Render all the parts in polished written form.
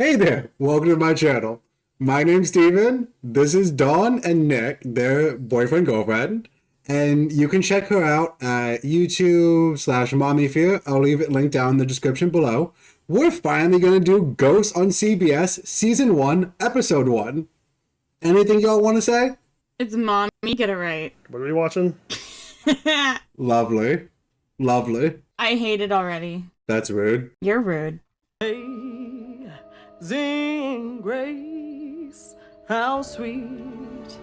Hey there, welcome to my channel. My name's Steven, this is Dawn and Nick, their boyfriend-girlfriend, and you can check her out at YouTube/MommyFear. I'll leave it linked down in the description below. We're finally gonna do Ghosts on CBS Season 1, Episode 1. Anything y'all want to say? It's Mommy, get it right. What are we watching? Lovely. Lovely. I hate it already. That's rude. You're rude. Amazing grace, how sweet.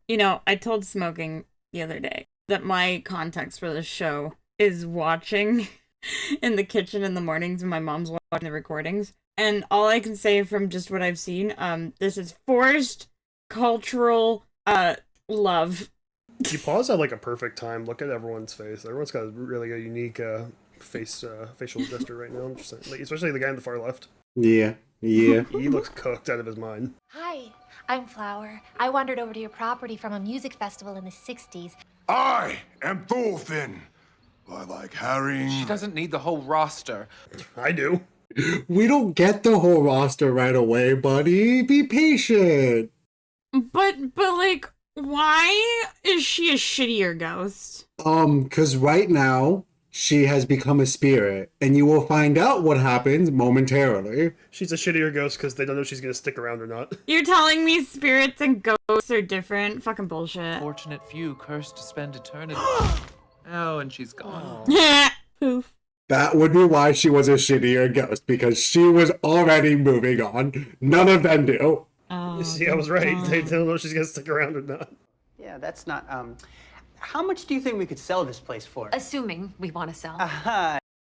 You know, I told Smoking the other day that my context for this show is watching in the kitchen in the mornings when my mom's watching the recordings. And all I can say from just what I've seen, this is forced cultural love. You pause at like a perfect time. Look at everyone's face. Everyone's got really a unique facial gesture right now. I'm just saying, like, especially the guy on the far left. Yeah. He looks cooked out of his mind. Hi, I'm Flower. I wandered over to your property from a music festival in the 60s. I am Thorfinn. I like herring. She doesn't need the whole roster. I do. We don't get the whole roster right away, buddy. Be patient. But like, why is she a shittier ghost? Cause right now, she has become a spirit, and you will find out what happens momentarily. She's a shittier ghost because they don't know if she's gonna stick around or not. You're telling me spirits and ghosts are different? Fucking bullshit. Fortunate few cursed to spend eternity. Oh, and she's gone. Poof. That would be why she was a shittier ghost, because she was already moving on. None of them do. Oh, You see, I was right. They don't know if she's gonna stick around or not. Yeah, that's not, how much do you think we could sell this place for? Assuming we want to sell.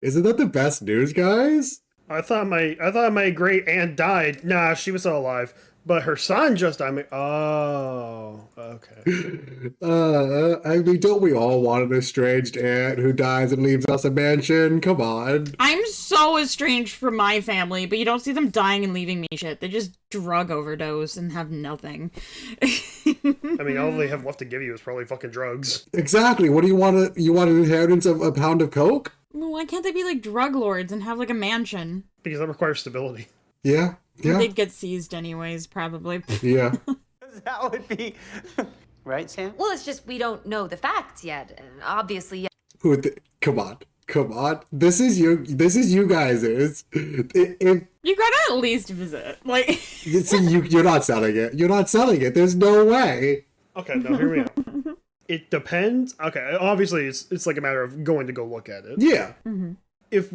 Isn't that the best news, guys? I thought my great aunt died. Nah, she was still alive. But her son just died. Oh, okay. I mean, don't we all want an estranged aunt who dies and leaves us a mansion? Come on. I'm so estranged from my family, but you don't see them dying and leaving me shit. They just drug overdose and have nothing. I mean, all they have left to give you is probably fucking drugs. Exactly. What do you want? You want an inheritance of a pound of coke? Well, why can't they be like drug lords and have like a mansion? Because that requires stability. Yeah. Yeah. They'd get seized anyways, probably. Yeah. That would be... Right, Sam? Well, it's just we don't know the facts yet. And obviously, Come on. Come on. This is you guys. If You gotta at least visit. Like, see, you're not selling it. You're not selling it. There's no way. Okay, no, hear me out. It depends. Okay, obviously it's like a matter of going to go look at it. Yeah. If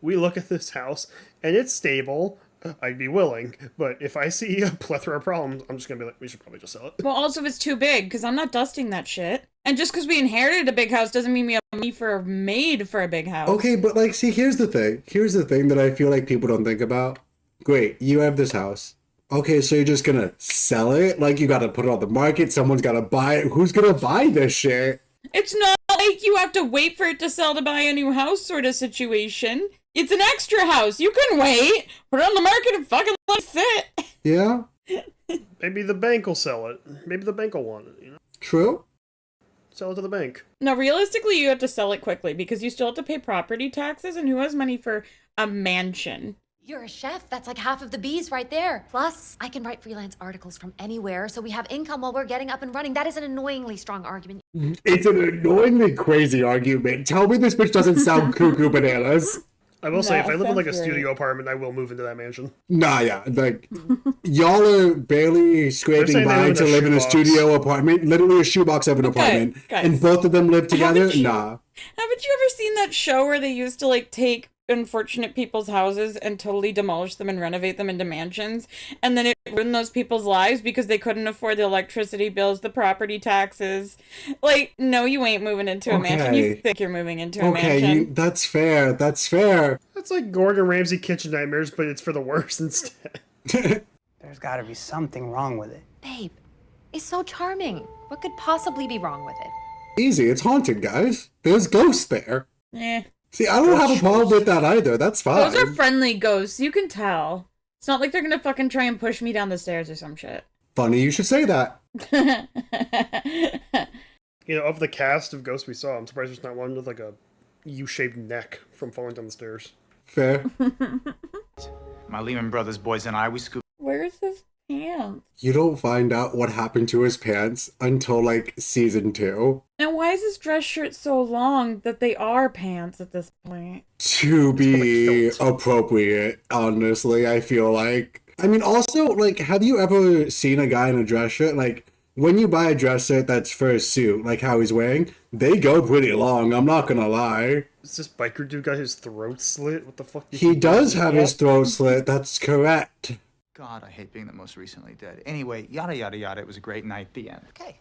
we look at this house and it's stable, I'd be willing. But if I see a plethora of problems, I'm just gonna be like, we should probably just sell it. well, also if it's too big, because I'm not dusting that shit. And just because we inherited a big house doesn't mean we have money for a maid for a big house. Okay, but like, see, here's the thing. Here's the thing that I feel like people don't think about. Great, you have this house. Okay, so you're just gonna sell it? Like, you gotta put it on the market, someone's gotta buy it. Who's gonna buy this shit? It's not like you have to wait for it to sell to buy a new house sort of situation. It's an extra house. You can wait. Put it on the market and fucking let it sit. Yeah? Maybe the bank will sell it. Maybe the bank will want it, you know? True? Sell it to the bank. No, realistically, you have to sell it quickly because you still have to pay property taxes, and who has money for a mansion? you're a chef. That's like half of the bees right there. Plus, I can write freelance articles from anywhere, so we have income while we're getting up and running. That is an annoyingly strong argument. It's an annoyingly crazy argument. Tell me this bitch doesn't sound cuckoo bananas. I will say, if I live in like a sounds studio apartment, I will move into that mansion. Nah, yeah, like, y'all are barely scraping saying they by live to in a live in a shoebox. studio apartment, literally a shoebox of an apartment, guys. and both of them live together? Haven't you- Nah. Haven't you ever seen that show where they used to like take unfortunate people's houses and totally demolish them and renovate them into mansions, and then it ruined those people's lives because they couldn't afford the electricity bills, the property taxes? Like, no, you ain't moving into a mansion. You Okay. think you're moving into a Okay, mansion. that's fair, that's fair. That's like Gordon Ramsay kitchen nightmares, but it's for the worse instead. There's gotta be something wrong with it. Babe, it's so charming. What could possibly be wrong with it? Easy, it's haunted, guys. There's ghosts there. Eh. See, I don't have a problem with that either, that's fine. Those are friendly ghosts, you can tell. It's not like they're gonna fucking try and push me down the stairs or some shit. Funny you should say that. You know, of the cast of ghosts we saw, I'm surprised there's not one with like a U-shaped neck from falling down the stairs. Fair. My Lehman Brothers boys and I, we scooped. Where's his pants? You don't find out what happened to his pants until like season 2. And why is his dress shirt so long that they are pants at this point? To be appropriate, honestly, I feel like. I mean, also, like, have you ever seen a guy in a dress shirt? Like, when you buy a dress shirt that's for a suit, like how he's wearing, they go pretty long, I'm not gonna lie. Is this biker dude got his throat slit? What the fuck? He does have his throat slit, that's correct. God, I hate being the most recently dead. Anyway, yada yada yada. It was a great night. The end. Okay.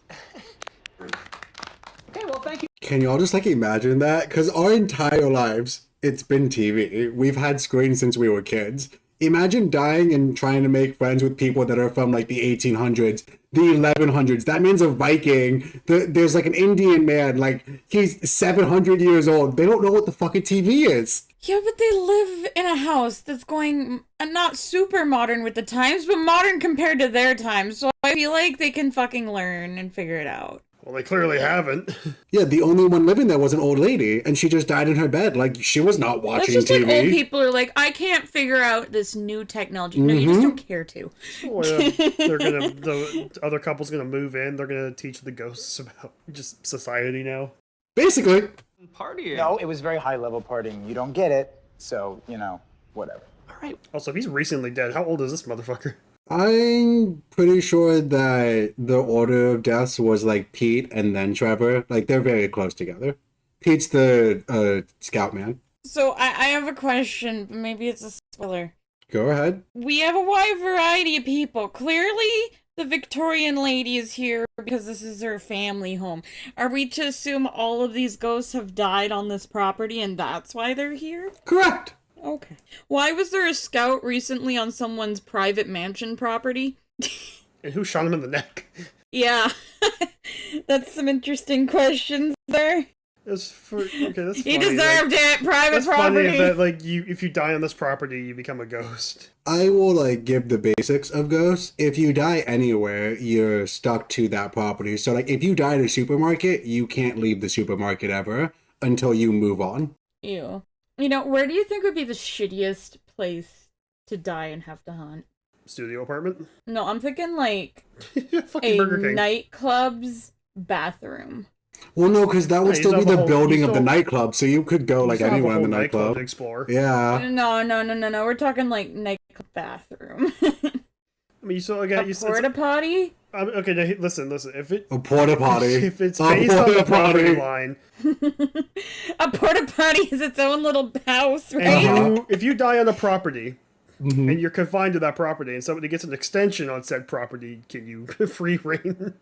Okay, well, thank you. Can y'all just, like, imagine that? Because our entire lives, it's been TV. We've had screens since we were kids. Imagine dying and trying to make friends with people that are from, like, the 1800s, the 1100s. That means a Viking. There's, like, an Indian man. Like, he's 700 years old. They don't know what the fucking TV is. Yeah, but they live in a house that's going not super modern with the times, but modern compared to their times. So I feel like they can fucking learn and figure it out. Well, they clearly haven't. Yeah, the only one living there was an old lady, and she just died in her bed. Like, she was not watching That's just TV. like old people are like, I can't figure out this new technology. No, you just don't care to. Well, the other couple's gonna move in. They're gonna teach the ghosts about just society now. Basically. Partying. No, it was very high level partying. You don't get it, so you know, whatever. All right. Also, if he's recently dead, how old is this motherfucker? I'm pretty sure that the order of deaths was like Pete and then Trevor. Like, they're very close together. Pete's the scout man. So I have a question, but maybe it's a spoiler. Go ahead. We have a wide variety of people. Clearly, the Victorian lady is here because this is her family home. Are we to assume all of these ghosts have died on this property and that's why they're here? Correct. Okay. Why was there a scout recently on someone's private mansion property? And who shot him in the neck? Yeah. That's some interesting questions there. That's funny. He deserved it. Private that's property. Funny that, like, if you die on this property, you become a ghost. I will, like, give the basics of ghosts. If you die anywhere, you're stuck to that property. So, like, if you die at a supermarket, you can't leave the supermarket ever until you move on. Ew. You know, where do you think would be the shittiest place to die and have to hunt? Studio apartment? No, I'm thinking, like, Fucking a Burger King. nightclub's bathroom. Well, no, because that would Yeah, still be the building you of the still- nightclub, so you could go, like, You still have a anywhere in whole the nightclub. to explore. Yeah. No. We're talking, like, nightclub bathroom. I mean, you still again, A porta potty? Okay, now, listen. If it A porta potty. if it's A based on the porta property potty. line, A porta potty is its own little house, right? and if you die on a property and you're confined to that property, and somebody gets an extension on said property, can you free reign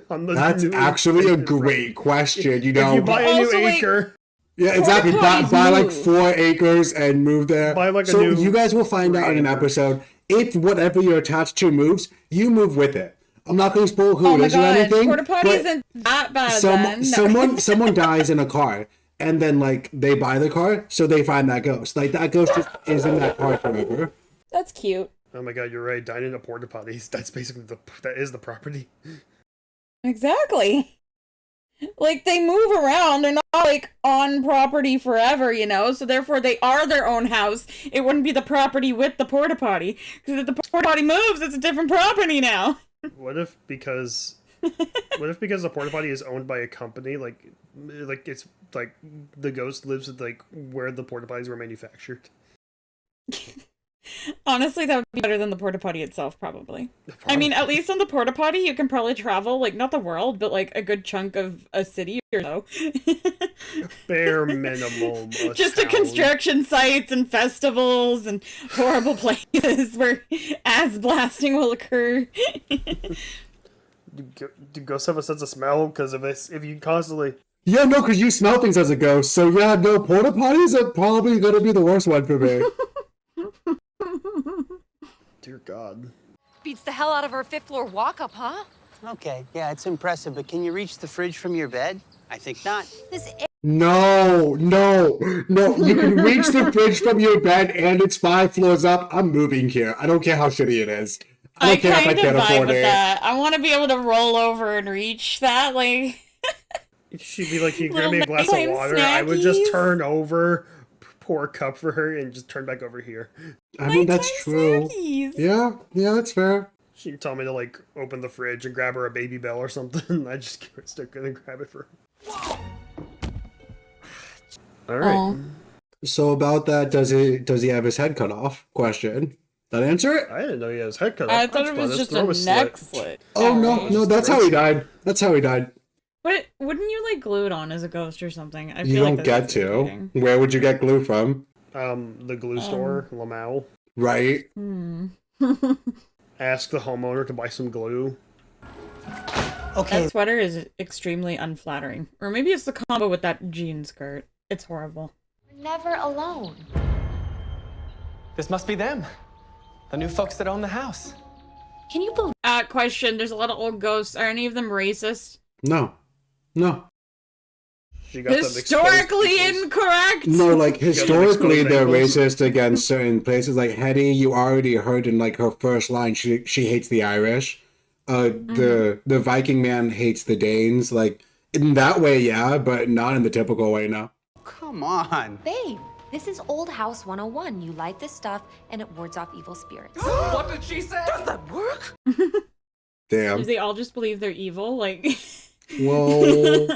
on the? That's new actually a extension great question, you If know. you buy a new Also, like, acre, Yeah, exactly. Porta Buy potties like move. 4 acres and move there. Buy, like, a so new you guys will find out in an acre. episode, if whatever you're attached to moves, you move with it. I'm not going to spoil who Oh it my is or god, anything. porta potty but isn't that bad then. No. someone dies in a car, and then like they buy the car, so they find that ghost. Like that ghost just is in that car forever. That's cute. oh my god, you're right. Dying in a porta potty. That's basically that is the property. Exactly. Like, they move around. They're not, like, on property forever, you know? So, therefore, they are their own house. It wouldn't be the property with the porta potty. Because if the porta potty moves, it's a different property now. What if because the porta potty is owned by a company, like it's like the ghost lives at like where the porta potties were manufactured? Honestly, that would be better than the porta potty itself, probably. I mean, at least on the porta potty, you can probably travel, like, not the world, but, like, a good chunk of a city or so. Bare minimum. Just to town. construction sites and festivals and horrible places where ass blasting will occur. Do ghosts have a sense of smell? Because if you constantly Yeah, no, because you smell things as a ghost. So yeah, no, porta potties are probably gonna be the worst one for me. dear God. Beats the hell out of our 5th floor walk up, huh? Okay, yeah, it's impressive, but can you reach the fridge from your bed? I think not. This No. You can reach the fridge from your bed, and it's 5 floors up. I'm moving here. I don't care how shitty it is. I don't care if I kind of can't vibe afford with it. that. I want to be able to roll over and reach that, like... She'd be like, "Can you grab Little me a glass of nighttime water?" I would just snackies. turn over, pour a cup for her and just turn back over here. I mean, that's true. Snackies. Yeah, that's fair. She told me to like open the fridge and grab her a Baby Bell or something. I just start gonna grab it for her. All right. Aw. So about that, does he have his head cut off? Question. That answer it? I didn't know he had his head cut off. I thought it That's was fine. just His a throat neck was slit. Oh no, that's how he died. That's how he died. But wouldn't you like glue it on as a ghost or something? I You feel don't like get that's to. irritating. Where would you get glue from? The glue store, Lamau. Right. Ask the homeowner to buy some glue. Okay, That sweater is extremely unflattering. Or maybe it's the combo with that jean skirt. It's horrible. We're never alone. This must be them. The new folks that own the house. Can you believe Question. There's a lot of old ghosts. Are any of them racist? No. She got them Historically exposed peoples. incorrect? No, like historically exposed they're ankles. racist against certain places. Like Hetty, you already heard in like her first line, she hates the Irish. The Viking man hates the Danes. Like in that way, yeah, but not in the typical way. No. come on. babe? This is Old House 101. You light this stuff and it wards off evil spirits. What did she say? Does that work? Damn. Do they all just believe they're evil? Like, Well,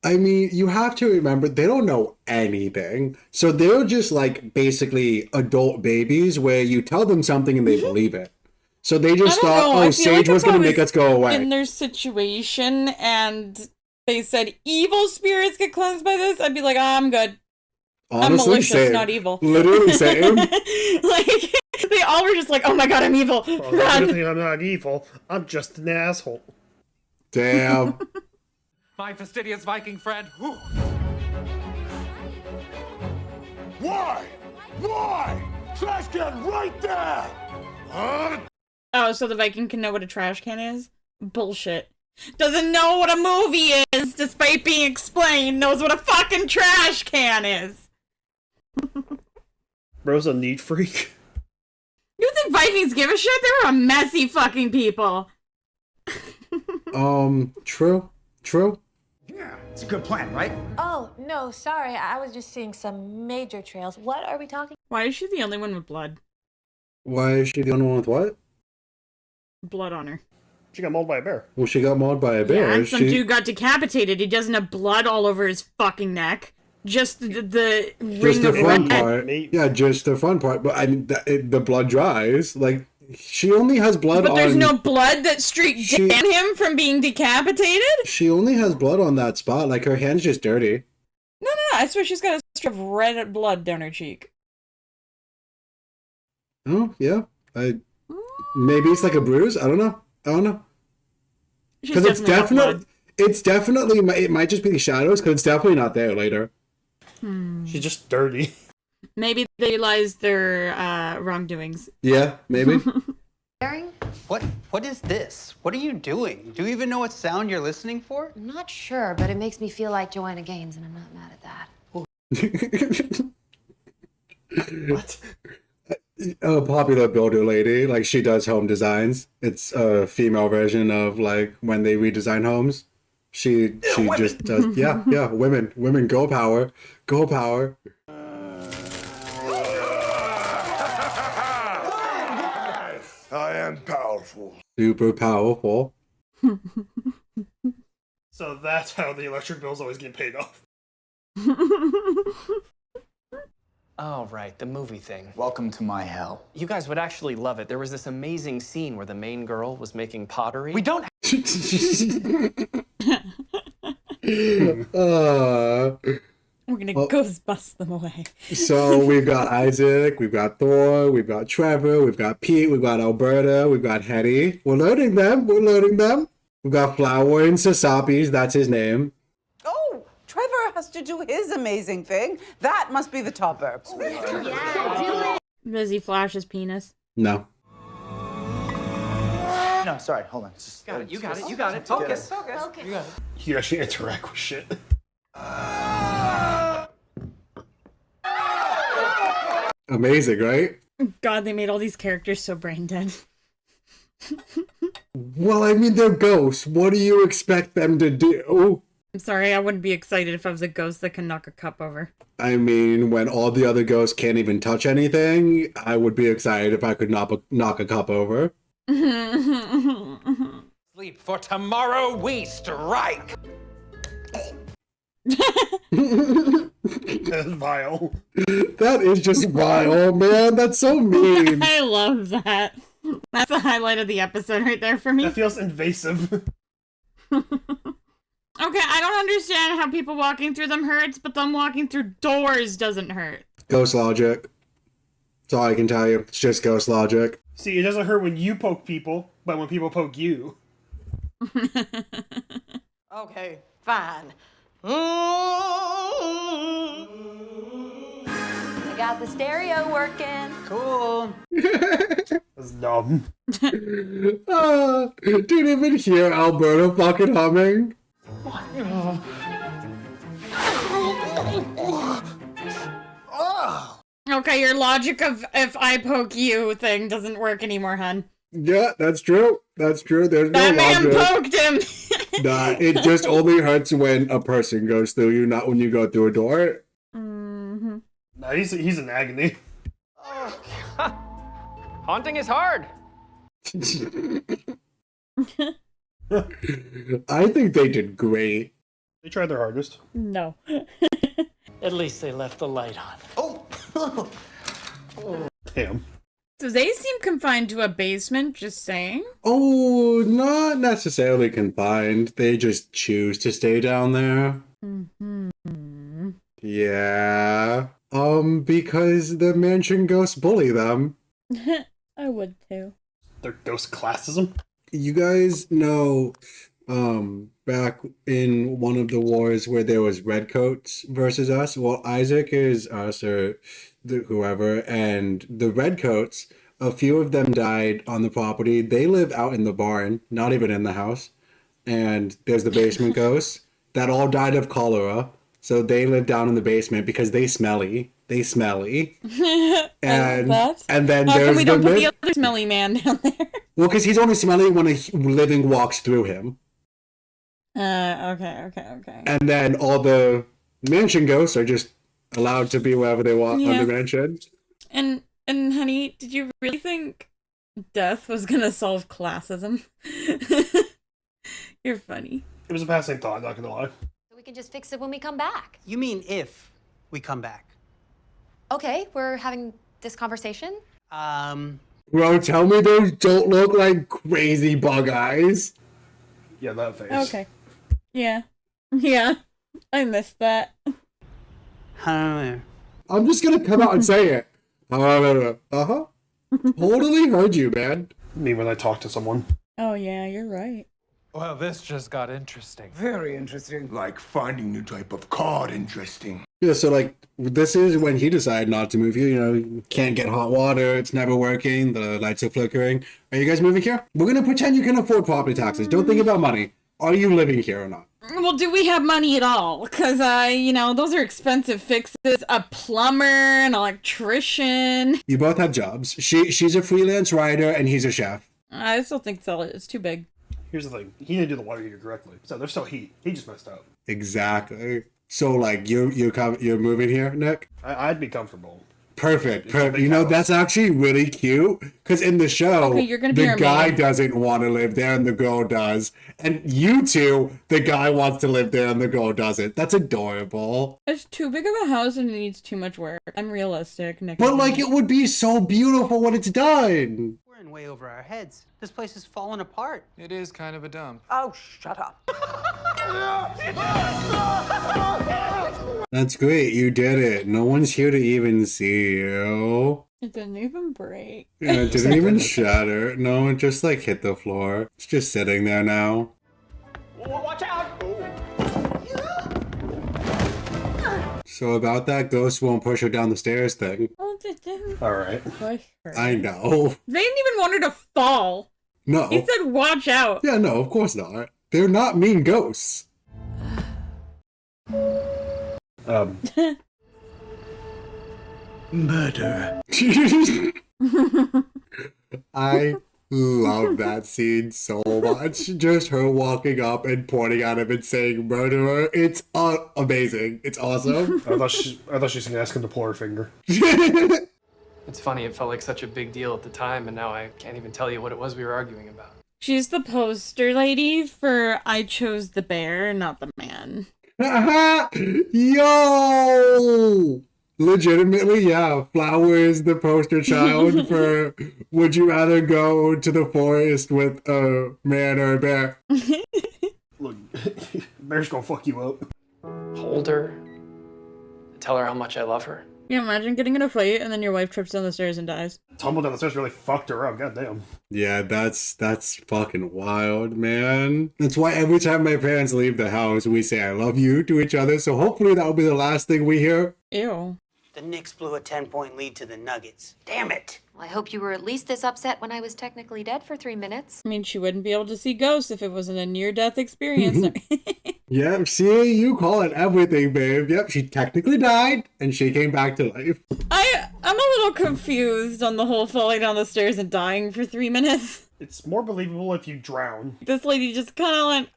I mean, you have to remember they don't know anything. So they're just like basically adult babies where you tell them something and they believe it. So they just I don't thought, know. I oh, feel Sage like was if I going to make was us go away. in their situation and they said evil spirits get cleansed by this, I'd be like, I'm good. I'm Honestly, malicious, same. not evil. Literally same. Like, they all were just like, oh my god, I'm evil. Well, good Run. thing I'm not evil. I'm just an asshole. Damn. My fastidious Viking friend. Whew. Why? Trash can right there! Oh, so the Viking can know what a trash can is? Bullshit. Doesn't know what a movie is, despite being explained, knows what a fucking trash can is. Bro's a neat freak. You think Vikings give a shit? They were a messy fucking people. True. Yeah, it's a good plan, right? Oh, no, sorry. I was just seeing some major trails. What are we talking? Why is she the only one with blood? Why is she the only one with what? Blood on her. She got mauled by a bear. Well, she got mauled by a bear. Yeah, and some She- dude got decapitated. He doesn't have blood all over his fucking neck. Just the ring just the of front red. part. Mate. Yeah, just the front part. But I mean, the blood dries. Like, she only has blood But on... there's no blood that streaked She- down him from being decapitated? She only has blood on that spot. Like, her hand's just dirty. No, I swear she's got a strip of red blood down her cheek. Oh, yeah. Maybe it's like a bruise. I don't know. She's Because it's definitely got definitely... It's definitely... It might just be the shadows, because it's definitely not there later. She's just dirty. Maybe they realized their wrongdoings. Yeah, maybe. What is this? What are you doing? Do you even know what sound you're listening for? I'm not sure, but it makes me feel like Joanna Gaines, and I'm not mad at that. What? A popular builder lady, like she does home designs. It's a female version of like when they redesign homes. She just does women go power. I am powerful. Super powerful. So that's how the electric bills always get paid off. Oh, right, the movie thing. Welcome to my hell. You guys would actually love it. There was this amazing scene where the main girl was making pottery. We don't. We're gonna ghost bust them away. So we've got Isaac, we've got Thor, we've got Trevor, we've got Pete, we've got Alberta, we've got Hetty. We're learning them. We've got Flower and Sasapis, that's his name. Oh, Trevor has to do his amazing thing. That must be the topper. Does he flash his penis? No. No, sorry, hold on. Just, Got it, you got it. Focus. You actually interact with shit. Amazing, right? God, they made all these characters so brain dead. Well, I mean, they're ghosts. What do you expect them to do? I'm sorry, I wouldn't be excited if I was a ghost that can knock a cup over. I mean, when all the other ghosts can't even touch anything, I would be excited if I could knock a cup over. Sleep, for tomorrow we strike. That's vile. That is just vile, man. That's so mean. I love that. That's the highlight of the episode right there for me. That feels invasive. Okay, I don't understand how people walking through them hurts, but them walking through doors doesn't hurt. Ghost logic. That's all I can tell you. It's just ghost logic. See, it doesn't hurt when you poke people, but when people poke you. Okay, fine. I got the stereo working. Cool. That's dumb. Didn't even hear Alberta fucking humming. Okay, your logic of if I poke you thing doesn't work anymore, hun. Yeah, that's true. That's true. There's no That man logic. poked him! Nah, it just only hurts when a person goes through you, not when you go through a door. Mm-hmm. Nah, he's in agony. Haunting is hard. I think they did great. They tried their hardest. No. At least they left the light on. Damn. So they seem confined to a basement, just saying? Oh, not necessarily confined. They just choose to stay down there. Mm-hmm. Yeah. Because the mansion ghosts bully them. I would too. Their ghost classism. You guys know, back in one of the wars where there was redcoats versus us? Well, Isaac is us or whoever, and the redcoats, a few of them died on the property. They live out in the barn, not even in the house. And there's the basement ghosts that all died of cholera. So they live down in the basement because they smelly. They smelly. And then How there's come we don't the put the other smelly man down there? Well, because he's only smelly when a living walks through him. Okay. And then all the mansion ghosts are just allowed to be wherever they want on the mansion. And honey, did you really think death was gonna solve classism? You're funny. It was a passing thought, not gonna lie. So we can just fix it when we come back. You mean if we come back? Okay, we're having this conversation. Bro, tell me those don't look like crazy bug eyes. Yeah, that face. Okay. Yeah. I missed that. I'm just gonna come out and say it. Uh-huh. Totally heard you, man. Me when I talk to someone. Oh yeah, you're right. Well, this just got interesting. Very interesting. Like finding new type of card interesting. Yeah, so like, this is when he decided not to move here. You know, you can't get hot water, it's never working, the lights are flickering. Are you guys moving here? We're gonna pretend you can afford property taxes. Don't think about money. Are you living here or not? Well, do we have money at all? Because, those are expensive fixes. A plumber, an electrician. You both have jobs. She's a freelance writer and he's a chef. I still think it's too big. Here's the thing. He didn't do the water heater correctly. So there's still heat. He just messed up. Exactly. So, like, you're moving here, Nick? I'd be comfortable. Perfect. You know, that's actually really cute. Because in the show, you're gonna be the our guy maid. doesn't want to live there and the girl does. And you two, the guy wants to live there and the girl doesn't. That's adorable. It's too big of a house and it needs too much work. I'm realistic, Nick. But, like, it would be so beautiful when it's done. We're in way over our heads. This place is falling apart. It is kind of a dump. Oh, shut up. That's great. You did it. No one's here to even see you. It didn't even break. Yeah, it didn't even shatter. No, it just, like, hit the floor. It's just sitting there now. Watch out! So about that ghost won't push her down the stairs thing. Oh, they didn't All right. push her. I know. They didn't even want her to fall. No. He said, watch out. Yeah, no, of course not. They're not mean ghosts. Murder. I love that scene so much. Just her walking up and pointing at him and saying "murderer." It's amazing. It's awesome. I thought she was gonna ask him to pull her finger. It's funny, it felt like such a big deal at the time, and now I can't even tell you what it was we were arguing about. She's the poster lady for I chose the bear, not the man. Yo! Legitimately, yeah. Flower is the poster child for would you rather go to the forest with a man or a bear? Look, bear's gonna fuck you up. Hold her. Tell her how much I love her. Yeah, imagine getting in a fight and then your wife trips down the stairs and dies. Tumble down the stairs really fucked her up. Goddamn. Yeah, that's fucking wild, man. That's why every time my parents leave the house, we say I love you to each other. So hopefully that will be the last thing we hear. Ew. The Knicks blew a 10-point lead to the Nuggets. Damn it! Well, I hope you were at least this upset when I was technically dead for 3 minutes. I mean, she wouldn't be able to see ghosts if it wasn't a near-death experience. Yep, see, you call it everything, babe. Yep, she technically died, and she came back to life. I'm a little confused on the whole falling down the stairs and dying for 3 minutes. It's more believable if you drown. This lady just kind of went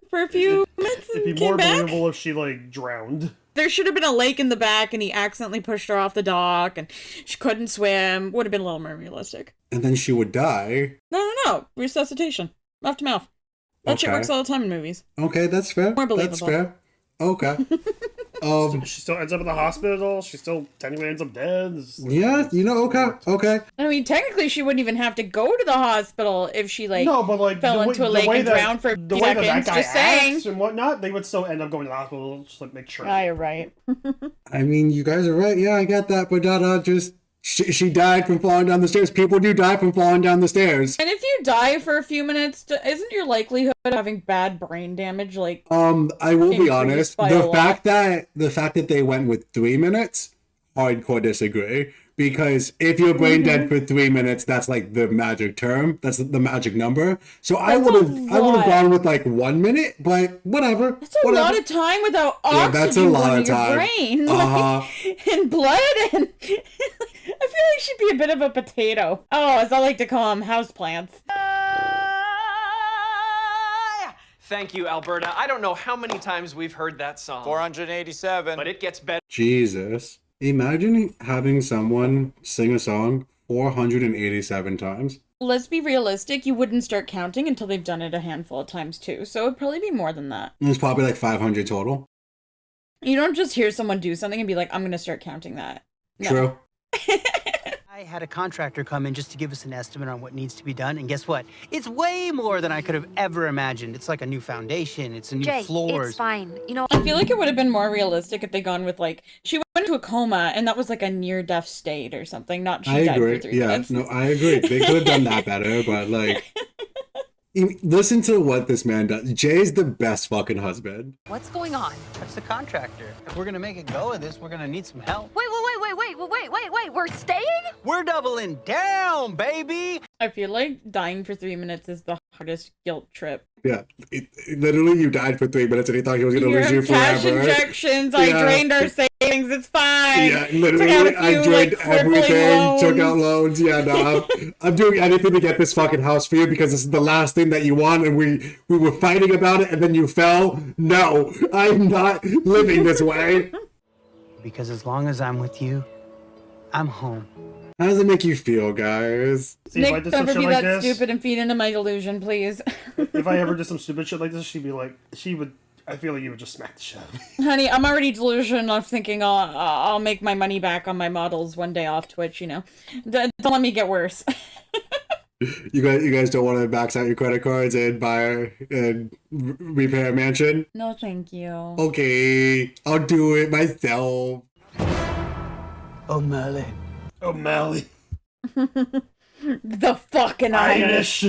for a few minutes and It'd be came more back. believable if she, like, drowned. There should have been a lake in the back and he accidentally pushed her off the dock and she couldn't swim. Would have been a little more realistic. And then she would die. No. Resuscitation. Mouth to mouth. That shit works all the time in movies. Okay, that's fair. More believable. That's fair. Okay. She still ends up in the hospital. She still technically ends up dead. Yeah, okay. I mean, technically, she wouldn't even have to go to the hospital if she, no, but like fell into a lake and drowned for the way seconds. that guy Just saying. acts and whatnot, they would still end up going to the hospital just like make sure. Ah, you're right. I mean, you guys are right. Yeah, I get that. But just... She died from falling down the stairs. People do die from falling down the stairs. And if you die for a few minutes, isn't your likelihood of having bad brain damage I will be honest. The fact that they went with 3 minutes, hardcore disagree. Because if you're brain dead for 3 minutes, that's like the magic term. That's the magic number. So I would have gone with like 1 minute, but whatever. That's a lot of time without oxygen that's a lot of your time. brain. And blood and I feel like she'd be a bit of a potato. Oh, as I like to call them, houseplants. Thank you, Alberta. I don't know how many times we've heard that song. 487. But it gets better. Jesus. Imagine having someone sing a song 487 times. Let's be realistic. You wouldn't start counting until they've done it a handful of times too. So it'd probably be more than that. There's probably like 500 total. You don't just hear someone do something and be like, I'm going to start counting that. No. True. I had a contractor come in just to give us an estimate on what needs to be done, and guess what? It's way more than I could have ever imagined. It's like a new foundation, it's a new floors. It's fine. I feel like it would have been more realistic if they gone with she went into a coma and that was like a near-death state or something, not she I died agree. for 3 minutes. No, I agree. They could have done that better, but listen to what this man does. Jay's the best fucking husband. What's going on? That's the contractor. If we're gonna make a go of this, we're gonna need some help. Wait. We're staying? We're doubling down, baby! I feel like dying for 3 minutes is the hardest guilt trip. Yeah, literally, you died for 3 minutes and he thought he was going to lose you cash forever. Injections. I drained our savings. It's fine. Yeah, literally, I drained everything. Took out loans. Yeah, no, I'm doing anything to get this fucking house for you because this is the last thing that you want, and we were fighting about it, and then you fell. No, I'm not living this way. Because as long as I'm with you, I'm home. How does it make you feel, guys? See, Nick, don't ever be that stupid and feed into my delusion, please. If I ever did some stupid shit like this, I feel like you would just smack the shit out of me. Honey, I'm already delusional enough thinking I'll make my money back on my models one day off Twitch, Don't let me get worse. You guys don't want to max out your credit cards and buy and repair a mansion? No, thank you. Okay, I'll do it myself. O'Malley. O'Malley. The fucking Irish.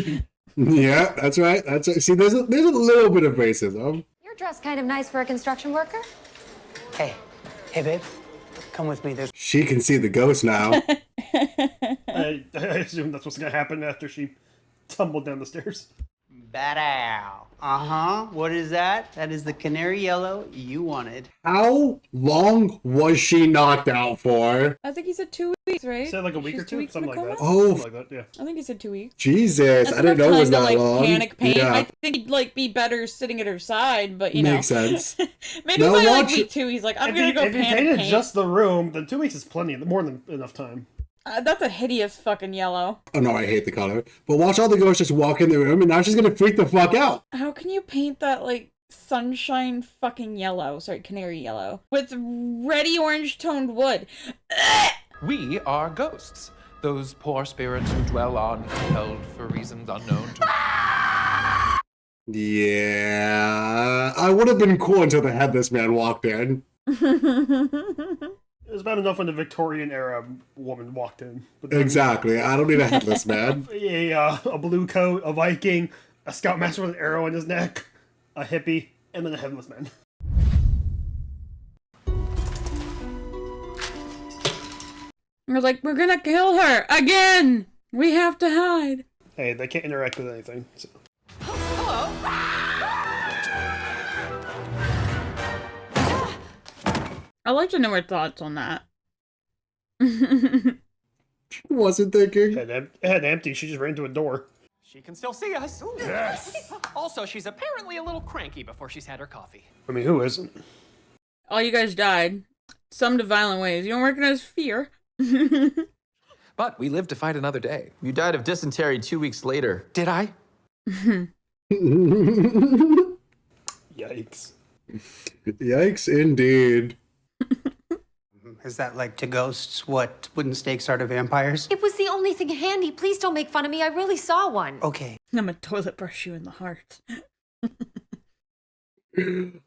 Yeah, that's right. That's right. See, there's a little bit of racism. You're dressed kind of nice for a construction worker. Hey, babe, come with me. She can see the ghost now. I assume that's what's gonna happen after she tumbled down the stairs. Badaw. What is that? That is the canary yellow you wanted. How long was she knocked out for? I think he said 2 weeks, right? Said like a week She's or 2 two, weeks in something a like that. coma? Oh, Something like that, yeah. I think he said 2 weeks. Jesus, That's I didn't know it was enough that time to, long. Panic pain. Yeah. I think he'd like be better sitting at her side, but you Makes know. sense. Maybe Now by like watch- week 2, he's like, I'm If gonna he, go if he panic painted paint. just the room, then 2 weeks is more than enough time. That's a hideous fucking yellow. Oh no, I hate the color. But watch all the ghosts just walk in the room, and now she's gonna freak the fuck out. How can you paint that like sunshine fucking yellow? Sorry, canary yellow with reddy orange toned wood. We are ghosts. Those poor spirits who dwell unheld for reasons unknown to Yeah, I would have been cool until the headless man walked in. It was bad enough when the Victorian era woman walked in. But then Exactly. I don't need a headless man. a blue coat, a Viking, a scoutmaster with an arrow in his neck, a hippie, and then a headless man. We're like, we're gonna kill her again. We have to hide. Hey, they can't interact with anything. So. I'd like to know her thoughts on that. Wasn't thinking. Head empty. She just ran into a door. She can still see us. Yes. Also, she's apparently a little cranky before she's had her coffee. I mean, who isn't? All you guys died. Some to violent ways. You don't recognize fear. But we live to fight another day. You died of dysentery 2 weeks later. Did I? Yikes. Yikes, indeed. Is that like to ghosts what wooden stakes are to vampires? It was the only thing handy. Please don't make fun of me. I really saw one. Okay. I'm a toilet brush you in the heart.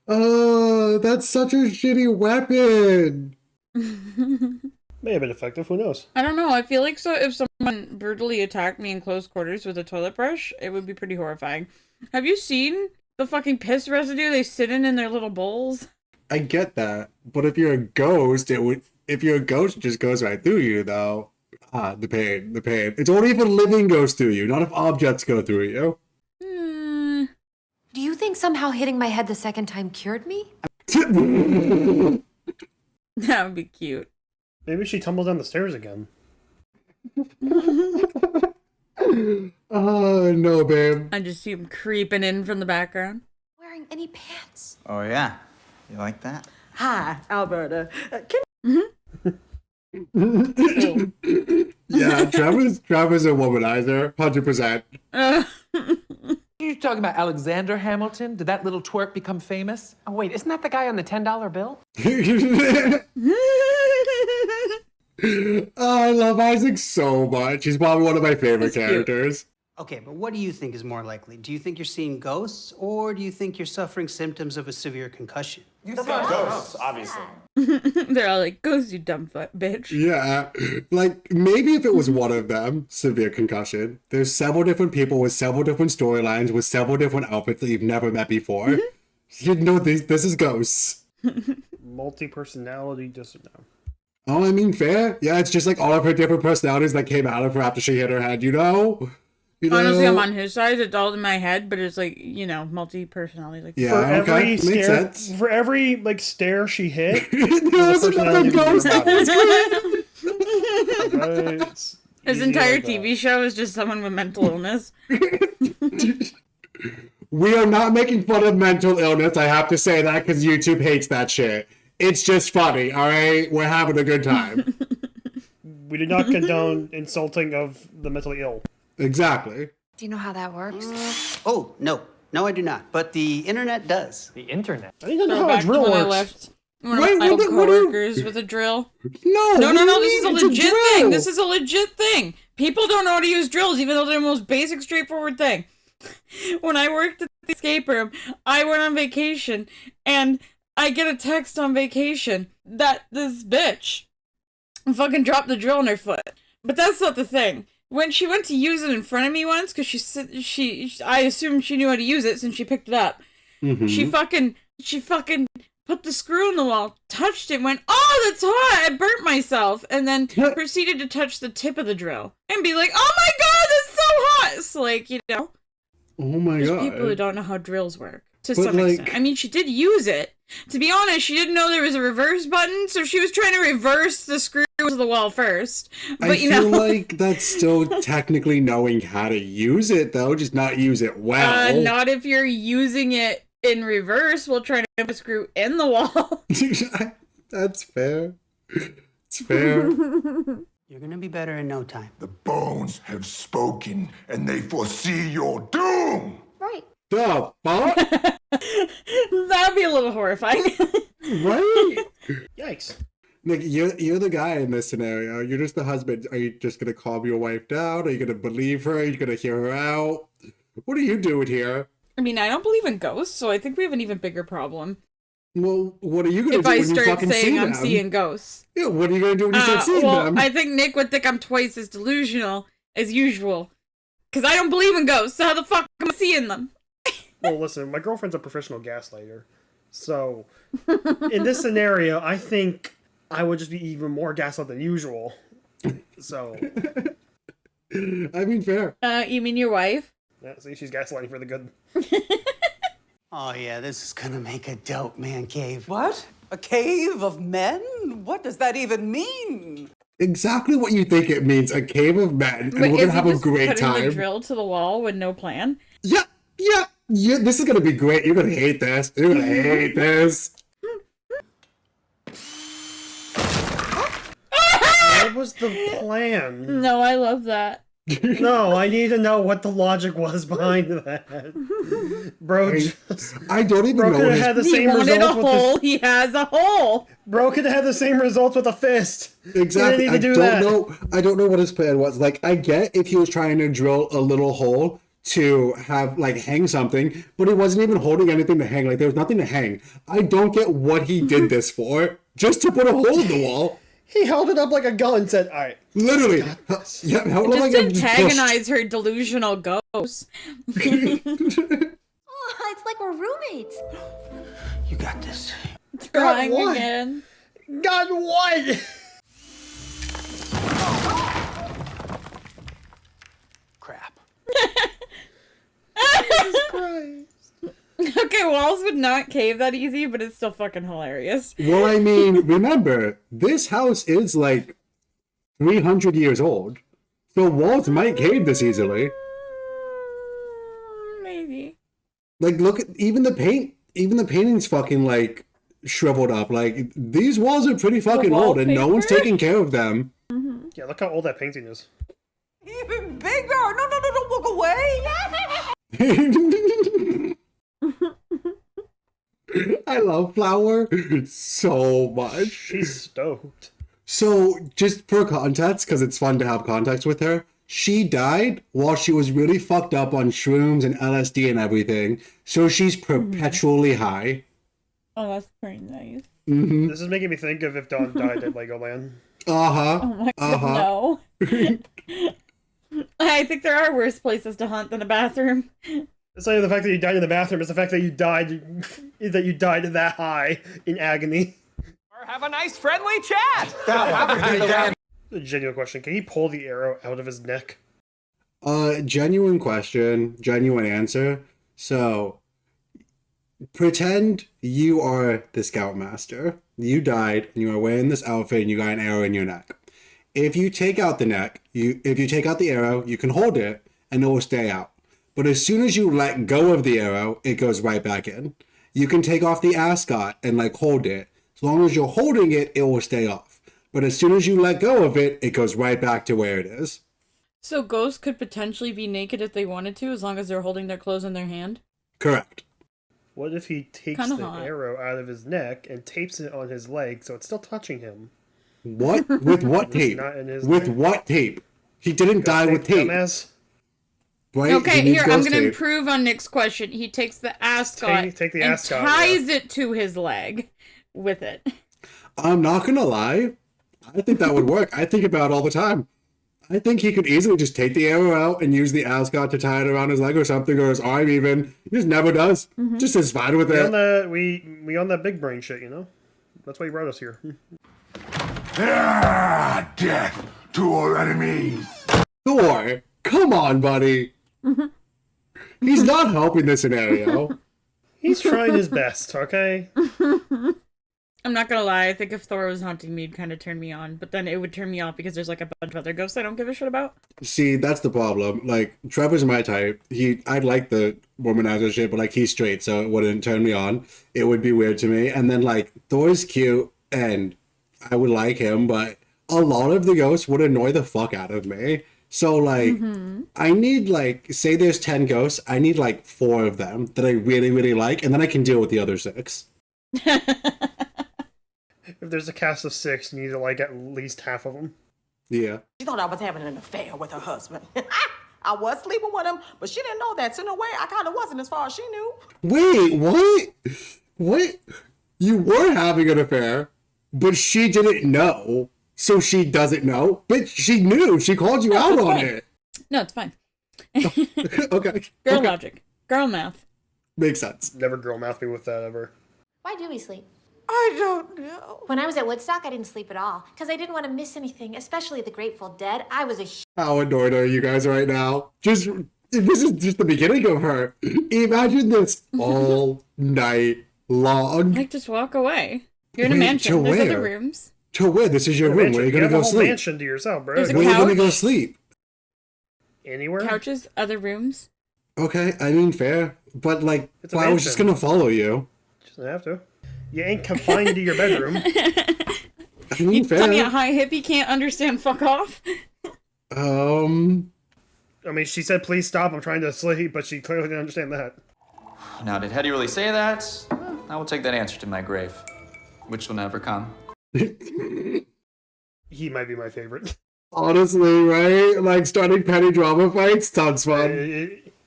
Oh, that's such a shitty weapon. May have been effective. Who knows? I don't know. I feel like so if someone brutally attacked me in close quarters with a toilet brush, it would be pretty horrifying. Have you seen the fucking piss residue they sit in their little bowls? I get that, but if you're a ghost, it would. If you're a ghost, it just goes right through you, though. Ah, the pain, the pain. It's only if a living goes through you, not if objects go through you. Do you think somehow hitting my head the second time cured me? That would be cute. Maybe she tumbled down the stairs again. Oh no, babe. I just see him creeping in from the background. Wearing any pants? Oh, yeah. You like that? Hi, Alberta. Yeah, Trevor's a womanizer, 100%. You talking about Alexander Hamilton? Did that little twerp become famous? Oh, wait, isn't that the guy on the $10 bill? Oh, I love Isaac so much. He's probably one of my favorite characters. Okay, but what do you think is more likely? Do you think you're seeing ghosts, or do you think you're suffering symptoms of a severe concussion? You said ghosts, obviously. They're all like, "Ghost, you dumb bitch." Yeah, like maybe if it was one of them, severe concussion. There's several different people with several different storylines with several different outfits that you've never met before. You know, this is ghosts. Multi-personality disorder. Oh, I mean, fair. Yeah, it's just like all of her different personalities that came out of her after she hit her head, you know? Honestly, I'm on his side. It's all in my head, but it's like, you know, multi-personality. Like, yeah, for every okay. Makes scare, sense. for every like stare she hit, there's another ghost that was His entire TV show is just someone with mental illness. We are not making fun of mental illness. I have to say that because YouTube hates that shit. It's just funny, all right? We're having a good time. We do not condone insulting of the mentally ill. Exactly. Do you know how that works? Oh, no. No, I do not. But the internet does. The internet? I don't know Throw how a back to drill when I works. left one of Wait, my old what do you- coworkers with a drill. No, No, what do you this is a mean? It's a legit drill. thing. This is a legit thing. People don't know how to use drills, even though they're the most basic, straightforward thing. When I worked at the escape room, I went on vacation, and I get a text on vacation that this bitch fucking dropped the drill in her foot. But that's not the thing. When she went to use it in front of me once, because I assumed she knew how to use it since she picked it up. Mm-hmm. She fucking put the screw in the wall, touched it, went, "Oh, that's hot! I burnt myself," and then proceeded to touch the tip of the drill and be like, "Oh my god, that's so hot!" It's like, you know. Oh my There's god. people who don't know how drills work to But, some like- extent. I mean, she did use it. To be honest, she didn't know there was a reverse button, so she was trying to reverse the screw to the wall first. But I you feel know, like that's still technically knowing how to use it, though, just not use it well. not if you're using it in reverse while trying to put a screw in the wall. That's fair. It's fair. You're gonna be better in no time. The bones have spoken, and they foresee your doom! Right. The fuck? That'd be a little horrifying. Right? Yikes. Nick, you're the guy in this scenario. You're just the husband. Are you just gonna calm your wife down? Are you gonna believe her? Are you gonna hear her out? What are you doing here? I mean, I don't believe in ghosts, so I think we have an even bigger problem. Well, what are you gonna If do I when you start fucking see saying I'm them? seeing ghosts. Yeah, what are you gonna do when you start seeing well, them? I think Nick would think I'm twice as delusional as usual. Because I don't believe in ghosts, so how the fuck am I seeing them? Well, listen, my girlfriend's a professional gaslighter. So, in this scenario, I think I would just be even more gaslit than usual. So. I mean, fair. You mean your wife? Yeah, see, she's gaslighting for the good. Oh yeah, this is gonna make a dope man cave. What? A cave of men? What does that even mean? Exactly what you think it means, a cave of men, and we're gonna have a great putting time. the drill to the wall with no plan? Yeah, this is gonna be great. You're gonna hate this. You're gonna hate this. What was the plan? No, I love that. No, I need to know what the logic was behind that. Bro, I don't even Bro know could what have his... had the He same wanted a results with hole, this. he has a hole! Bro could have had the same results with a fist. Exactly. He I didn't need to do that. I don't know what his plan was. Like, I get if he was trying to drill a little hole to have, like, hang something, but he wasn't even holding anything to hang. Like, there was nothing to hang. I don't get what he did this for. Just to put a hole in the wall. He held it up like a gun and said, alright. Literally. Yeah, held it Just like to a- just antagonize her delusional ghost. Oh, it's like we're roommates. You got this. Crying what? again. God, what? Crap. Jesus Christ. Okay, walls would not cave that easy, but it's still fucking hilarious. Well, I mean, remember, this house is like 300 years old. So walls might cave this easily. Maybe. Like, look at even the painting's fucking like shriveled up. Like, these walls are pretty fucking old and no one's wallpaper? taking care of them. Yeah, look how old that painting is. Even bigger! No, don't walk away! I love Flower so much. She's stoked. So, just for context, because it's fun to have context with her, she died while she was really fucked up on shrooms and LSD and everything. So she's perpetually high. Oh, that's pretty nice. Mm-hmm. This is making me think of if Dawn died at Legoland. Uh-huh. Oh my god, no. I think there are worse places to hunt than a bathroom. It's not even the fact that you died in the bathroom, it's the fact that you died that high in agony. Or have a nice friendly chat. A genuine question. Can he pull the arrow out of his neck? Genuine question, genuine answer. So, pretend you are the scoutmaster. You died, and you are wearing this outfit, and you got an arrow in your neck. If you take out the neck, if you take out the arrow, you can hold it, and it will stay out. But as soon as you let go of the arrow, it goes right back in. You can take off the ascot and like hold it. As long as you're holding it, it will stay off. But as soon as you let go of it, it goes right back to where it is. So ghosts could potentially be naked if they wanted to, as long as they're holding their clothes in their hand? Correct. What if he takes Kinda the hot. arrow out of his neck and tapes it on his leg so it's still touching him? What? With what It's tape? not in his With neck. what tape? He didn't die with tape. Dumbass. Right? Okay, He needs here, I'm ghost gonna tape. improve on Nick's question. He takes the ascot Take the and ascot, ties it to his leg with it. I'm not gonna lie. I think that would work. I think about it all the time. I think he could easily just take the arrow out and use the ascot to tie it around his leg or something, or his arm even. He just never does. Just is fine with We it. on the we on that big brain shit, you know? That's why he brought us here. Ah, death to our enemies. Thor, come on, buddy. He's not helping the scenario. He's trying his best, okay? I'm not gonna lie, I think if Thor was haunting me, it'd kind of turn me on. But then it would turn me off because there's like a bunch of other ghosts I don't give a shit about. See, that's the problem. Like, Trevor's my type. I'd like the womanizer shit, but like, he's straight, so it wouldn't turn me on. It would be weird to me. And then like, Thor's cute, and I would like him, but a lot of the ghosts would annoy the fuck out of me. So like, I need like, say there's 10 ghosts, I need like 4 of them that I really, really like, and then I can deal with the other 6. If there's a cast of 6, you need to like at least half of them. Yeah. She thought I was having an affair with her husband. I was sleeping with him, but she didn't know that. So in a way, I kind of wasn't as far as she knew. Wait, what? What? You were having an affair, but she didn't know. So she doesn't know, but she knew. She called you out on it. No, it's fine. Okay. Girl logic. Girl math. Makes sense. Never girl math me with that ever. Why do we sleep? I don't know. When I was at Woodstock, I didn't sleep at all because I didn't want to miss anything, especially the Grateful Dead. I was a How annoyed are you guys right now? This is just the beginning of her. Imagine this all night long. Like, just walk away. You're in a Wait, mansion. to There's where? other rooms. To where? This is your room. Where are you gonna have a go whole sleep? mansion to yourself, bro. There's a Where are you gonna couch. go sleep? Anywhere? Couches, other rooms. Okay, I mean fair, but like, It's a well, I was just gonna follow you. Doesn't have to. You ain't confined to your bedroom. I mean You fair. tell me a high hippie can't understand fuck off? I mean, she said, please stop, I'm trying to sleep, but she clearly didn't understand that. Now, did Hetty really say that? I will take that answer to my grave, which will never come. He might be my favorite. Honestly, right? Like, starting petty drama fights sounds fun.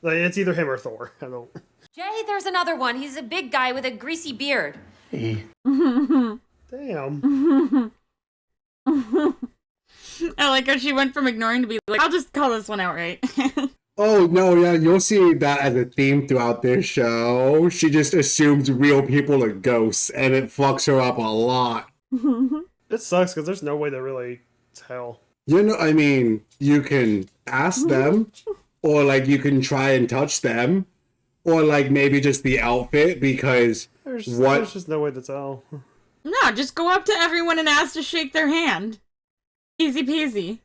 It's either him or Thor. I don't... Jay, there's another one. He's a big guy with a greasy beard. Damn. I like how she went from ignoring to be like, I'll just call this one outright. Oh, no, yeah, you'll see that as a theme throughout this show. She just assumes real people are ghosts, and it fucks her up a lot. It sucks, because there's no way to really tell. You know, I mean, you can ask them, or, like, you can try and touch them, or, like, maybe just the outfit, because There's what... just no way to tell. No, just go up to everyone and ask to shake their hand. Easy peasy.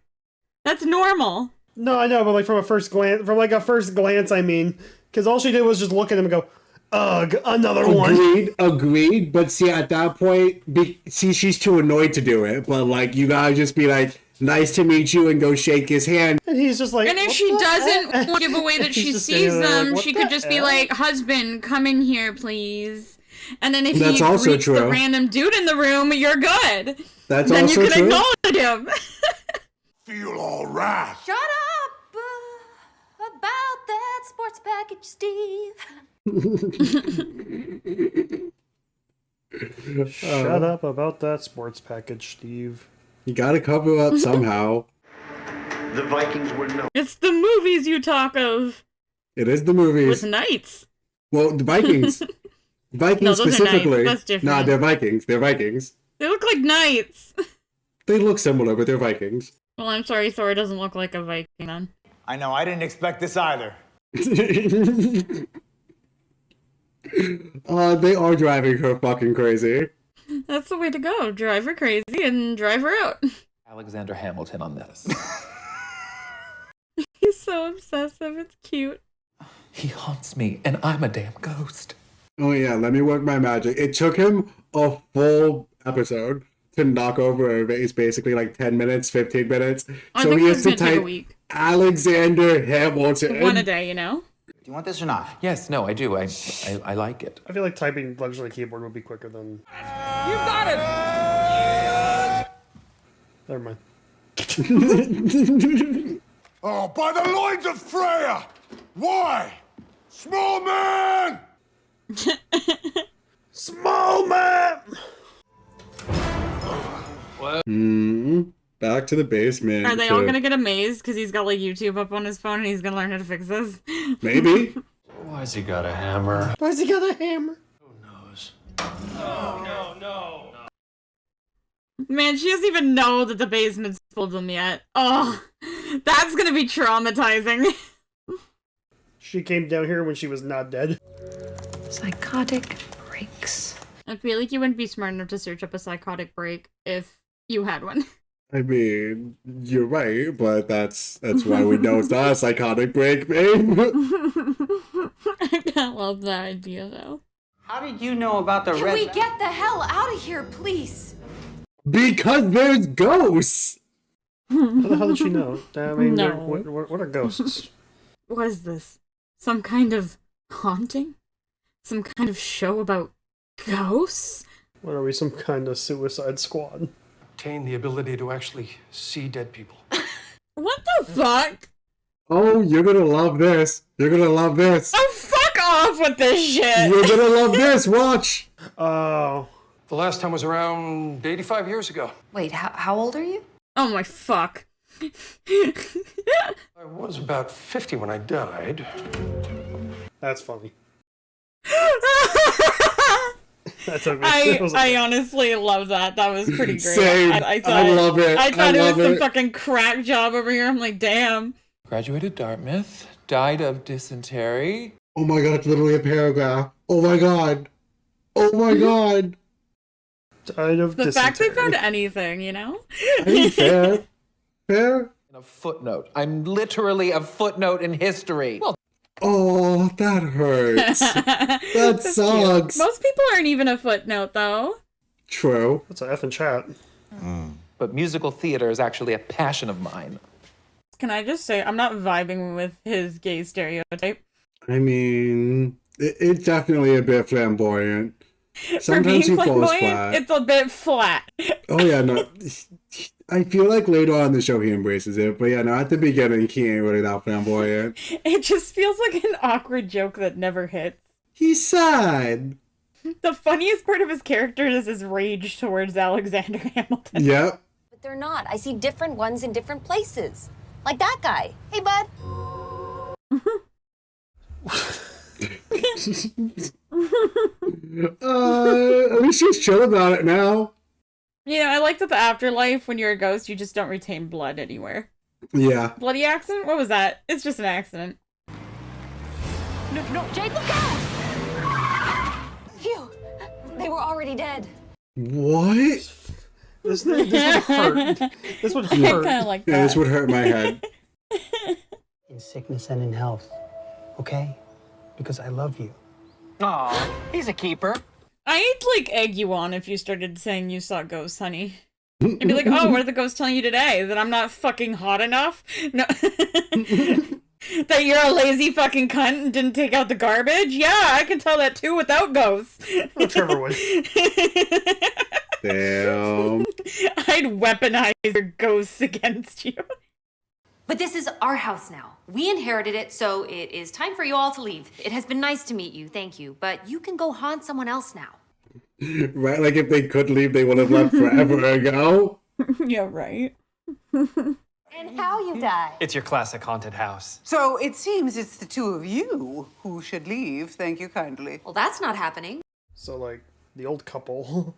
That's normal. No, I know, but like from a first glance, I mean, because all she did was just look at him and go, ugh, another one. Agreed, but see, at that point, she's too annoyed to do it, but, like, you gotta just be like, nice to meet you, and go shake his hand. And he's just like, and if she doesn't give away that she sees them, she could just be like, husband, come in here, please. And then if That's he also greets the true. random dude in the room, you're good. That's then also you can true. acknowledge him. Feel all right. Shut up about that sports package, Steve. Shut up about that sports package, Steve. You gotta cover up somehow. The Vikings were no. It's the movies you talk of. It is the movies. With knights. Well, the Vikings. Vikings No, those are specifically. knights. That's different. Nah, they're Vikings. They're Vikings. They look like knights. They look similar, but they're Vikings. Well, I'm sorry, Thor doesn't look like a Viking then. I know, I didn't expect this either. They are driving her fucking crazy. That's the way to go. Drive her crazy and drive her out. Alexander Hamilton on this. He's so obsessive. It's cute. He haunts me, and I'm a damn ghost. Oh yeah, let me work my magic. It took him a full episode to knock over a vase, basically like 10 minutes, 15 minutes. I So think he it has was to gonna take a type week. Alexander Hamilton. One a day, you know? Do you want this or not? Yes, no, I do. I like it. I feel like typing letters on the keyboard would be quicker than... You got it! Never mind. Oh, by the loins of Freya! Why? Small man! Small man! Back to the basement. Are they all gonna get amazed because he's got like YouTube up on his phone and he's gonna learn how to fix this? Maybe. Why's he got a hammer? Why's he got a hammer? No. Man, she doesn't even know that the basement's full of them yet. Oh, that's gonna be traumatizing. She came down here when she was not dead. Psychotic breaks. I feel like you wouldn't be smart enough to search up a psychotic break if you had one. I mean, you're right, but that's why we know it's not a psychotic break, babe. I can't love that idea, though. How did you know about the Can red... we get the hell out of here, please? Because there's ghosts! How the hell did she know? I mean, No. what are ghosts? What is this? Some kind of haunting? Some kind of show about ghosts? What are we, some kind of suicide squad? Obtain the ability to actually see dead people. What the fuck? Oh, you're gonna love this. You're gonna love this. Oh, fuck off with this shit! You're gonna love this, watch! Oh. The last time was around 85 years ago. Wait, how old are you? Oh my fuck. I was about 50 when I died. That's funny. That took me. I honestly love that. That was pretty great. Same. I love it. I thought I it love was some it. fucking crack job over here. I'm like, damn. Graduated Dartmouth, died of dysentery. Oh my god, it's literally a paragraph. Oh my god. Oh my god. Died of The fact they found anything, you know? I mean, fair. Fair? A footnote. I'm literally a footnote in history. Well, Oh, that hurts. That sucks. Most people aren't even a footnote, though. True. That's an F in chat. but musical theater is actually a passion of mine. Can I just say, I'm not vibing with his gay stereotype. I mean, it's definitely a bit flamboyant. For Sometimes being he falls flamboyant, flat. it's a bit flat. Oh yeah, no. I feel like later on in the show he embraces it, but yeah, no, at the beginning he ain't really that flamboyant. It just feels like an awkward joke that never hits. He's sad. The funniest part of his character is his rage towards Alexander Hamilton. Yep. But they're not. I see different ones in different places. Like that guy. Hey, bud. At least she's chill about it now. You know, I like that the afterlife, when you're a ghost, you just don't retain blood anywhere. Yeah. Bloody accident? What was that? It's just an accident. No, Jake, look out! Phew. They were already dead. What? This would hurt. This would I hurt. kind of like that. Yeah, this would hurt my head. In sickness and in health, okay? Because I love you. Aw, he's a keeper. I'd, like, egg you on if you started saying you saw ghosts, honey. I'd be like, oh, what are the ghosts telling you today? That I'm not fucking hot enough? No. That you're a lazy fucking cunt and didn't take out the garbage? Yeah, I can tell that too without ghosts. Oh, Trevor would. Damn. I'd weaponize your ghosts against you. But this is our house now. We inherited it, so it is time for you all to leave. It has been nice to meet you, thank you. But you can go haunt someone else now. Right? Like if they could leave, they would have left forever ago. Yeah, right. And how you died. It's your classic haunted house. So it seems it's the two of you who should leave. Thank you kindly. Well, that's not happening. So, like, the old couple,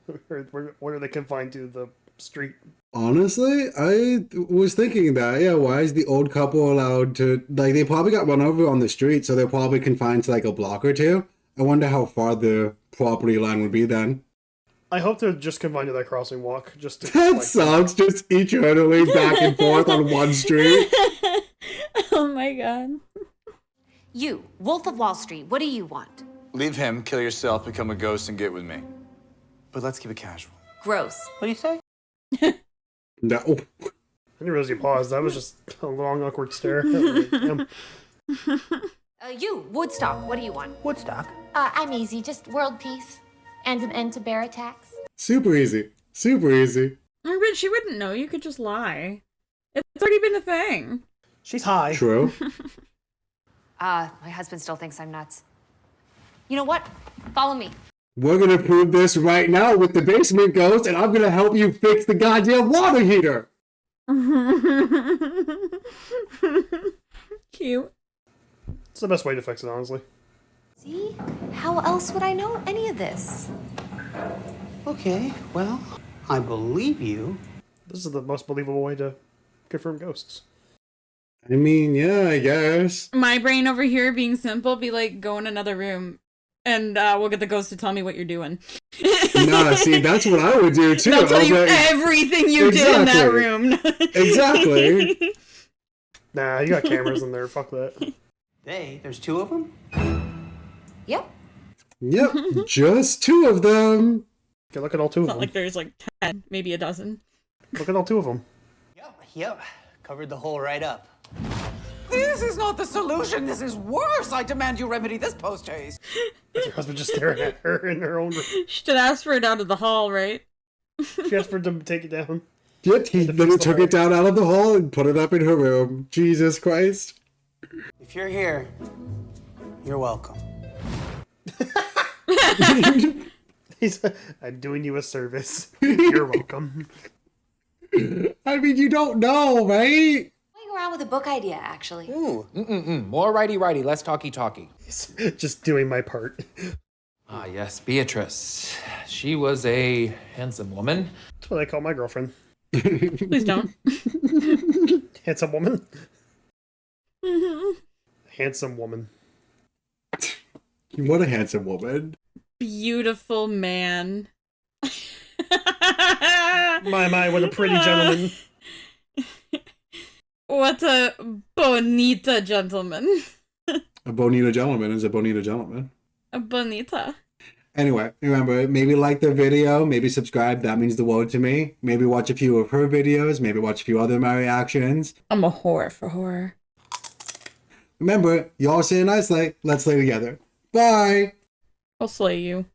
what are they confined to? The street? Honestly, I was thinking that, yeah, why is the old couple allowed to, like, they probably got run over on the street, so they're probably confined to, like, a block or two. I wonder how far the property line would be then. I hope they're just confined to that crossing walk. Just to, That like, sucks, just eternally back and forth on one street. Oh my god. You, Wolf of Wall Street, what do you want? Leave him, kill yourself, become a ghost, and get with me. But let's keep it casual. Gross. What do you say? No. I didn't realize you paused. That was just a long, awkward stare. Damn. You, Woodstock, what do you want? Woodstock. I'm easy. Just world peace. And an end to bear attacks. Super easy. Super easy. But she wouldn't know. You could just lie. It's already been a thing. She's high. True. My husband still thinks I'm nuts. You know what? Follow me. We're gonna prove this right now with the basement ghost, and I'm gonna help you fix the goddamn water heater. Cute. It's the best way to fix it, honestly. See? How else would I know any of this? Okay, well, I believe you. This is the most believable way to confirm ghosts. I mean, yeah, I guess. My brain over here being simple, be like, go in another room and we'll get the ghost to tell me what you're doing. Nah, see, that's what I would do too. They'll tell you like, everything you did in that room. Exactly. Nah, you got cameras in there. Fuck that. Hey, there's 2 of them? Yep. Yep, just 2 of them. Okay, look at all 2 of It's them. not like there's like 10, maybe a dozen. Look at all 2 of them. Yep. Covered the hole right up. This is not the solution. This is worse. I demand you remedy this post-haste. Your husband just staring at her in her own room. She should ask for it out of the hall, right? She asked for him to take it down. Yep, he literally took it down out of the hall and put it up in her room. Jesus Christ. If you're here, you're welcome. I'm doing you a service. You're welcome. I mean, you don't know, right? Playing around with a book idea, actually. Ooh. More righty-righty, less talky-talky. Just doing my part. Ah, yes, Beatrice. She was a handsome woman. That's what I call my girlfriend. Please don't. Handsome woman? Handsome woman. What a handsome woman. Beautiful man. My, what a pretty gentleman. What a bonita gentleman. A bonita gentleman is a bonita gentleman. A bonita. Anyway, remember, maybe like the video, maybe subscribe. That means the world to me. Maybe watch a few of her videos. Maybe watch a few other my reactions. I'm a whore for horror. Remember, y'all say a nice slay. Let's slay together. Bye. I'll slay you.